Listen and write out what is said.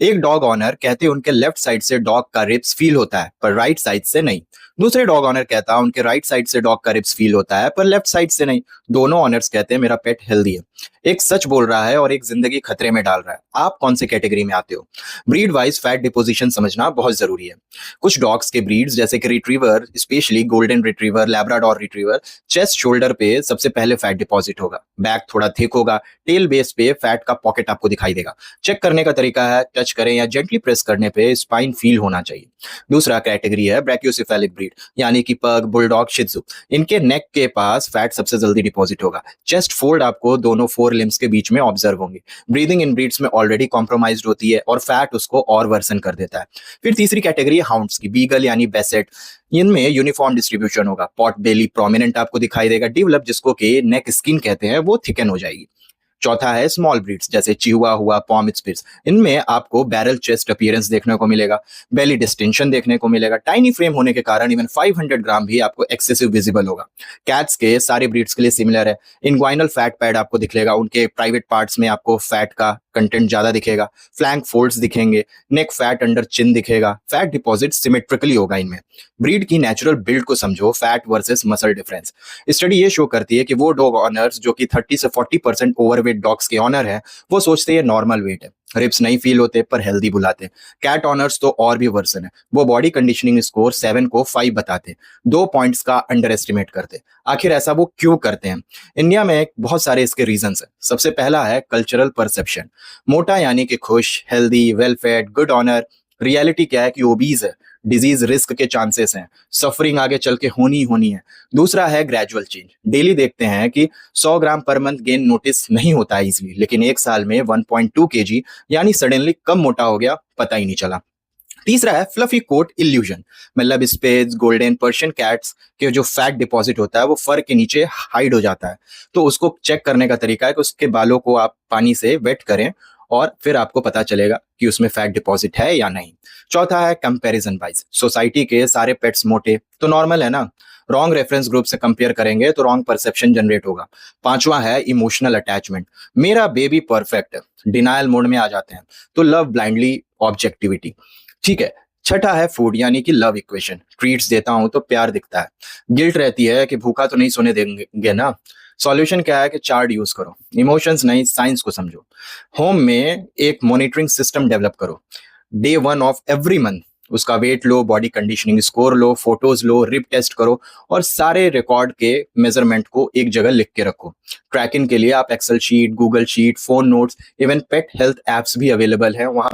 एक dog honour कहते उनके लेफ्ट साइड से डॉग का रिब्स फील होता है पर राइट साइड से नहीं। दूसरे डॉग ऑनर कहता उनके राइट साइड से डॉग का रिब्स फील होता है पर लेफ्ट साइड से नहीं। दोनों ऑनर्स कहते हैं मेरा पेट हेल्दी है। एक सच बोल रहा है और एक जिंदगी खतरे में डाल रहा है। आप कौन से कैटेगरी में आते हो? ब्रीड वाइज फैट डिपोजिशन समझना बहुत जरूरी है। कुछ डॉग्स के ब्रीड्स जैसे कि retriever, specially golden retriever, Labrador retriever, chest shoulder पे सबसे पहले फैट डिपॉजिट होगा। बैक थोड़ा थिक होगा। टेल बेस पे फैट का पॉकेट आपको दिखाई देगा। चेक करने का तरीका है टच करें या जेंटली प्रेस करने पे स्पाइन फील होना चाहिए। दूसरा कैटेगरी है ब्रैकियोसेफेलिक ब्रीड यानी कि पग, बुलडॉग, शित्जू। इनके नेक के पास फैट सबसे जल्दी डिपॉजिट होगा। चेस्ट फोल्ड आपको दोनों फोर लिम्स के बीच में ऑब्जर्व होंगे। ब्रीदिंग इन ब्रीड्स में ऑलरेडी कॉम्प्रोमाइज्ड होती है और फैट उसको और वर्सन कर देता है। फिर तीसरी कैटेगरी है हाउंड्स की, बीगल यानी बेसेट। इनमें यूनिफॉर्म डिस्ट्रीब्यूशन होगा। पॉट बेली प्रोमिनेंट आपको दिखाई देगा। डेवलप जिसको कि नेक स्किन कहते हैं वो थिकन हो जाएगी। चौथा है स्मॉल ब्रीड्स जैसे चिहुआ हुआ, पॉम स्पिट्स। इनमें आपको बैरल चेस्ट अपीयरेंस देखने को मिलेगा। बेली डिस्टेंशन देखने को मिलेगा। टाइनी फ्रेम होने के कारण इवन 500 ग्राम भी आपको एक्सेसिव विजिबल होगा। कैट्स के सारे ब्रीड्स के लिए सिमिलर है। इनग्वाइनल फैट पैड आपको दिखेगा। उनके प्राइवेट पार्ट्स में आपको फैट का कंटेंट ज्यादा दिखेगा। फ्लैंक फोल्ड्स दिखेंगे। नेक फैट अंडर चिन दिखेगा। फैट डिपॉजिट सिमेट्रिकली होगा इनमें। ब्रीड की नेचुरल बिल्ड को समझो, fat versus muscle difference. Study ये शो करती है कि वो डॉग ऑनर्स जो कि 30 से 40% ओवरवेट डॉग्स के ऑनर है वो सोचते हैं नॉर्मल वेट है। रिप्स नहीं फील होते पर हेल्दी बुलाते। कैट ऑनर्स तो और भी वर्सन है। वो बॉडी कंडीशनिंग स्कोर 7 को 5 बताते। 2 पॉइंट्स का अंडर एस्टिमेट करते। आखिर ऐसा वो क्यों करते हैं? इंडिया में बहुत सारे इसके रीजंस है। सबसे पहला है कल्चरल परसेप्शन। मोटा यानी कि खुश, healthy, well fed, good honour. Reality क्या है कि ओबीज है। डिजीज रिस्क के चांसेस हैं। सफरिंग आगे चल के होनी होनी है। दूसरा है ग्रेजुअल चेंज। डेली देखते हैं कि 100 ग्राम पर मंथ गेन नोटिस नहीं होता है इजीली, लेकिन एक साल में 1.2 केजी यानी सडनली कम मोटा हो गया, पता ही नहीं चला। तीसरा है फ्लफी कोट इल्यूजन। मतलब स्पेड्स, गोल्डन, पर्शियन कैट्स के जो फैट डिपॉजिट होता है वो फर के नीचे हाइड हो जाता है। तो उसको चेक करने का तरीका है कि उसके बालों को आप पानी से वेट करें और फिर आपको पता चलेगा कि उसमें फैट डिपॉजिट है या नहीं। चौथा है कंपैरिजन बाइस। सोसाइटी के सारे पेट्स मोटे तो नॉर्मल है ना। रॉन्ग रेफरेंस ग्रुप से कंपेयर करेंगे तो रॉन्ग परसेप्शन जनरेट होगा। पांचवा है इमोशनल अटैचमेंट। मेरा बेबी परफेक्ट है, डिनायल मोड में आ जाते हैं। तो लव ब्लाइंडली ऑब्जेक्टिविटी। ठीक है। छठा है फूड यानी कि लव इक्वेशन। ट्रीट्स देता हूं तो प्यार दिखता है। गिल्ट रहती है कि भूखा तो नहीं सोने देंगे ना। सॉल्यूशन क्या है कि चार्ट यूज करो। इमोशंस नहीं, साइंस को समझो। होम में एक मॉनिटरिंग सिस्टम डेवलप करो। डे 1 ऑफ एवरी मंथ उसका वेट लो, बॉडी कंडीशनिंग स्कोर लो, फोटोज लो, रिप टेस्ट करो और सारे रिकॉर्ड के मेजरमेंट को एक जगह लिख के रखो। ट्रैकिंग के लिए आप Excel sheet, Google sheet, phone notes, even pet health apps भी अवेलेबल है, वहां